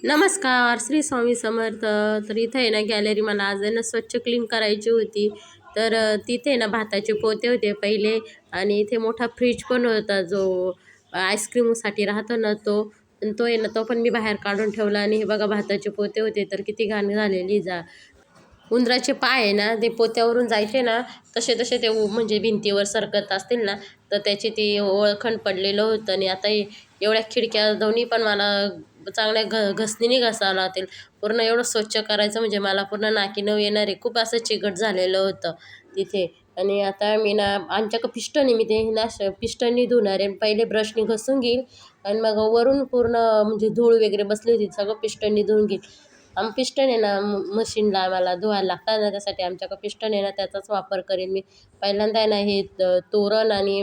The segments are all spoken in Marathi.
नमस्कार, श्री स्वामी समर्थ. तर इथे आहे ना गॅलरी मला आज आहे ना स्वच्छ क्लीन करायची होती. तर तिथे आहे ना भाताचे पोते होते पहिले आणि इथे मोठा फ्रीज पण होता जो आईस्क्रीमसाठी राहतो ना तो. आणि तो आहे ना तो पण मी बाहेर काढून ठेवला आणि हे बघा भाताचे पोते होते तर किती घाण झालेली उंदराचे पाय आहे ना ते पोत्यावरून जायचे ना तसे तसे ते म्हणजे भिंतीवर सरकत असतील ना तर त्याची ती ओळखण पडलेलं होतं. आणि आता एवढ्या खिडक्या दोन्ही पण मला चांगल्या घसणीने घासावं लागतील. पूर्ण एवढं स्वच्छ करायचं म्हणजे मला पूर्ण नाकी नऊ येणार आहे. खूप असं चिकट झालेलं होतं तिथे. आणि आता मी ना आमच्याकडं पिस्टन मी ते ना पिस्टननी धुणार आहे. पहिले ब्रशनी घसून घेईल आणि मग वरून पूर्ण म्हणजे धूळ वगैरे बसली होती सगळं पिस्टननी धुवून घेईल. पिस्टन आहे ना मशीनला आम्हाला धुवायला लागतात ना त्यासाठी आमच्याकडं पिस्टन आहे ना त्याचाच वापर करेन मी. पहिल्यांदा आहे ना हे तोरण आणि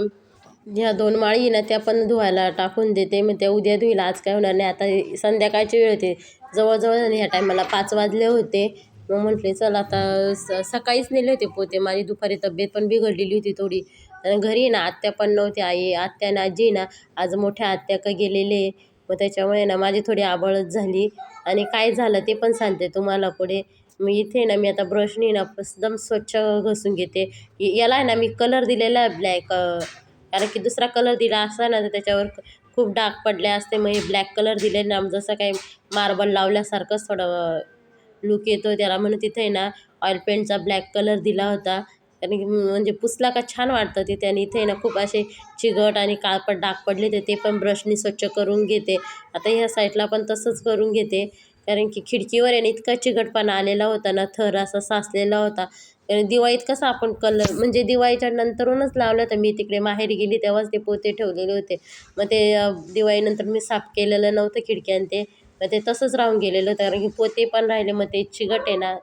ह्या 2 माळी ना त्या पण धुवायला टाकून देते. मग त्या उद्या धुईल, आज काय होणार नाही. आता संध्याकाळची वेळ होते जवळजवळ आणि ह्या टायमाला 5 वाजले होते. मग म्हटले चल आता सकाळीच नेले होते पोते. माझी दुपारी तब्येत पण बिघडलेली होती थोडी. आणि घरी ना आत्या पण नव्हते. आत्या आणि आजी ना आज मोठ्या आत्याकडे गेलेले. मग त्याच्यामुळे ना माझी थोडी आबळच झाली. आणि काय झालं ते पण सांगते तुम्हाला पुढे. मी इथे ना मी आता ब्रशनी ना एकदम स्वच्छ घसून घेते. याला आहे ना मी कलर दिलेला आहे ब्लॅक, कारण की दुसरा कलर दिला असता ना तर त्याच्यावर खूप डाग पडले असते. मग हे ब्लॅक कलर दिले ना जसं काही मार्बल लावल्यासारखंच थोडं लुक येतो त्याला, म्हणून तिथे आहे ना ऑइल पेंटचा ब्लॅक कलर दिला होता. कारण की म्हणजे पुसला का छान वाटतं तिथे. आणि इथे ना खूप असे चिकट आणि काळपट डाग पडले ते पण ब्रशनी स्वच्छ करून घेते. आता ह्या साईडला पण तसंच करून घेते. कारण की खिडकीवर आहे ना इतका चिकटपणा आलेला होता ना, थर असा साचलेला होता. दिवाळीत कसं आपण कलर म्हणजे दिवाळीच्या नंतरूनच लावलं तर मी तिकडे माहेरी गेली तेव्हाच ते पोते ठेवलेले होते. मग ते दिवाळीनंतर मी साफ केलेलं नव्हतं खिडक्यान ते. मग ते तसंच राहून गेलेलं होतं कारण की पोते पण राहिले. मग ते चिकट आहे ना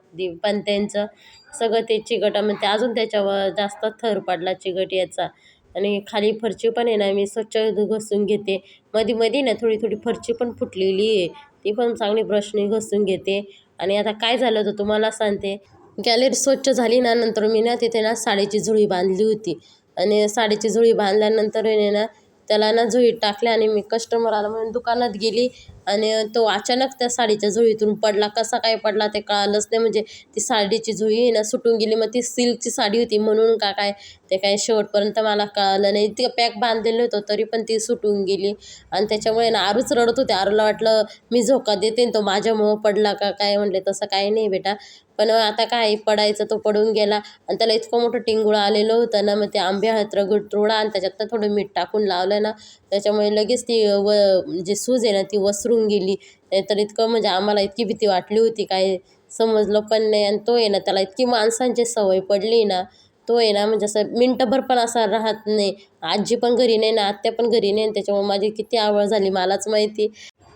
पणत्यांचं सगळं ते चिकट मग ते अजून त्याच्यावर जास्त थर पडला चिकट याचा. आणि खाली फरची पण आहे ना मी स्वच्छ घसून घेते. मध्ये मध्ये ना थोडी थोडी फरची पण फुटलेली आहे, ती पण चांगली ब्रशने घसून घेते. आणि आता काय झालं होतं तुम्हाला सांगते. गॅलरी स्वच्छ झाली ना नंतर मी ना तिथे ना साडीची झुळी बांधली होती. आणि साडीची झुळी बांधल्यानंतर आहे ना त्याला ना झुळीत टाकल्या आणि मी कस्टमर आला म्हणून दुकानात गेली. आणि तो अचानक त्या साडीच्या झुळीतून पडला. कसा काय पडला ते कळालंच नाही. म्हणजे ती साडीची झुळी ना सुटून गेली. मग ती सिल्कची साडी होती म्हणून का काय ते काय शेवटपर्यंत मला कळालं नाही. ती पॅक बांधलेलं होतं तरी पण ती सुटून गेली. आणि त्याच्यामुळे ना आरूच रडत होते. आरूला वाटलं मी झोका देते तो माझ्यामुळं पडला का काय. म्हटले तसं काही नाही बेटा, पण आता काय पडायचं तो पडून गेला. आणि त्याला इतकं मोठं टिंगुळ आलेलं होतं ना, मग ते आंबे हळद रगडतोडा आणि त्याच्यात थोडं मीठ टाकून लावलं ना त्याच्यामुळे लगेच ती म्हणजे सूज आहे ना ती वसरून गेली. नाहीतर इतकं म्हणजे आम्हाला इतकी भीती वाटली होती काय समजलं पण नाही. आणि तो आहे ना त्याला इतकी माणसांची सवय पडली ना, तो आहे ना म्हणजे असं मिनटभर पण असा राहत नाही. आजी पण घरी नाही ना आत्या पण घरी नाही. त्याच्यामुळे माझी किती आवड झाली मलाच माहिती.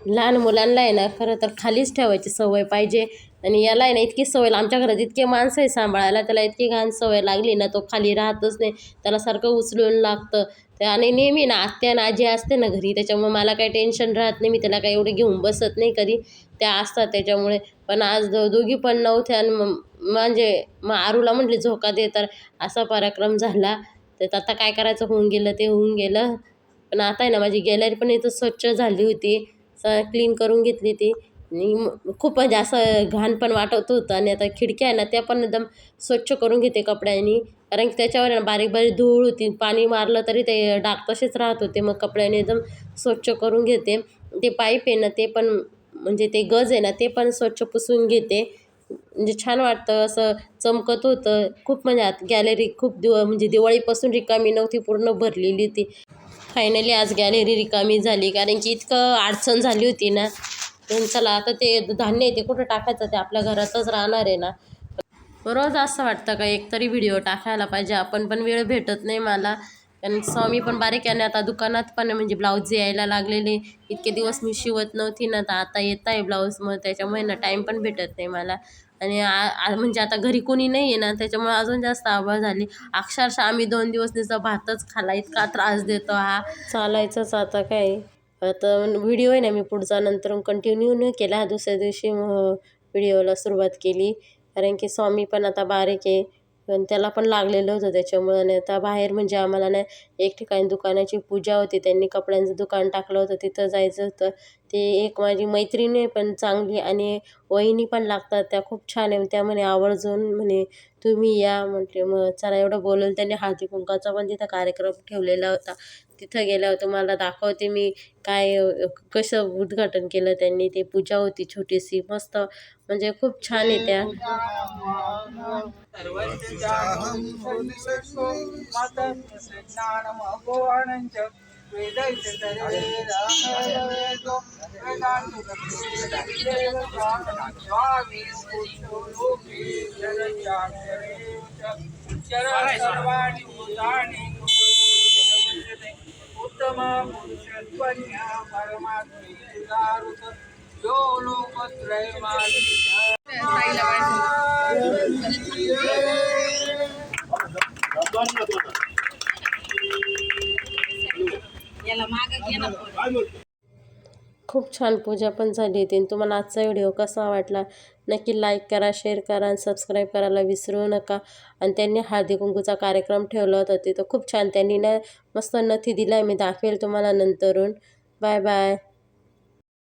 लहान मुलांना आहे ना खरं तर खालीच ठेवायची सवय पाहिजे. आणि याला आहे ना इतकी सवय आमच्या घरात इतके माणसं आहे सांभाळायला, त्याला इतकी घाण सवय लागली ना तो खाली राहतच नाही. त्याला सारखं उचलून लागतं. आणि नेहमी ना आत्या आणि आजी असते ना घरी त्याच्यामुळे मला काही टेन्शन राहत नाही. मी त्याला काही एवढे घेऊन बसत नाही कधी, त्या असतात त्याच्यामुळे. पण आज दोघी पण नव्हत्या आणि म्हणजे मग आरूला म्हटली झोका दे तर असा पराक्रम झाला. तर आता काय करायचं, होऊन गेलं ते होऊन गेलं. पण आता आहे ना माझी गॅलरी पण इथं स्वच्छ झाली होती, क्लीन करून घेतली ती. आणि खूप म्हणजे असं घाण पण वाटत होतं. आणि आता खिडक्या आहे ना त्या पण एकदम स्वच्छ करून घेते कपड्यांनी. कारण की त्याच्यावर ना बारीक बारीक धूळ होती, पाणी मारलं तरी ते डाग तसेच राहत होते. मग कपड्याने एकदम स्वच्छ करून घेते. ते पाईप आहे ना ते पण म्हणजे ते गज आहे ना ते पण स्वच्छ पुसून घेते. म्हणजे छान वाटतं असं चमकत होतं खूप. म्हणजे आता गॅलरी खूप म्हणजे दिवाळीपासून रिकामी नव्हती, पूर्ण भरलेली ती. फायनली आज गॅलरी रिकामी झाली कारण की इतकं अडचण झाली होती ना. पण चला आता ते धान्य आहे ते कुठं टाकायचं, ते आपल्या घरातच राहणार आहे ना. रोज असं वाटतं का एकतरी व्हिडिओ टाकायला पाहिजे आपण, पण वेळ भेटत नाही मला. कारण स्वामी पण बारीक आहे आता दुकानात पण म्हणजे ब्लाऊज यायला लागलेले. इतके दिवस मी शिवत नव्हती ना तर आता येत आहे ब्लाऊज, मग त्याच्यामुळे ना टाईम पण भेटत नाही मला. आणि म्हणजे आता घरी कोणी नाही आहे ना त्याच्यामुळे अजून जास्त आभाळ झाली. अक्षरशः आम्ही 2 दिवस नुसता भातच खाला, इतका त्रास देतो हा. चालायचंच आता काय. आता व्हिडिओ आहे ना मी पुढचा नंतर कंटिन्यू न केला, दुसऱ्या दिवशी व्हिडिओला सुरुवात केली. कारण की स्वामी पण आता बारीक आहे, पण त्याला पण लागलेलं होतं त्याच्यामुळं. नाही आता बाहेर म्हणजे आम्हाला नाही एक ठिकाणी दुकानाची पूजा होती, त्यांनी कपड्यांचं दुकान टाकलं होतं तिथं जायचं होतं. ते एक माझी मैत्रीण आहे पण चांगली आणि वहिनी पण लागतात, त्या खूप छान आहे. त्या म्हणे आवर्जून म्हणे तुम्ही या. म्हटले मग चला, एवढं बोलवलं त्यांनी. हळदी कुंकाचा पण तिथं कार्यक्रम ठेवलेला होता. तिथं गेल्यावर तुम्हाला दाखवते मी काय कसं उद्घाटन केलं त्यांनी. ते पूजा होती छोटीशी, मस्त म्हणजे खूप छान आहे त्या. उत्तम पुरुषत्वन्या परमात्मेदारुत यो लोकत्रय खूप छान पूजा पण झाली होती. आणि तुम्हाला आजचा व्हिडिओ कसा वाटला नक्की लाईक करा, शेअर करा आणि सबस्क्राईब करायला विसरू नका. आणि त्यांनी हळदी कुंकूचा कार्यक्रम ठेवला होता तिथं खूप छान. त्यांनी ना मस्त नथी दिला आहे, मी दाखवेल तुम्हाला नंतरून. Bye bye.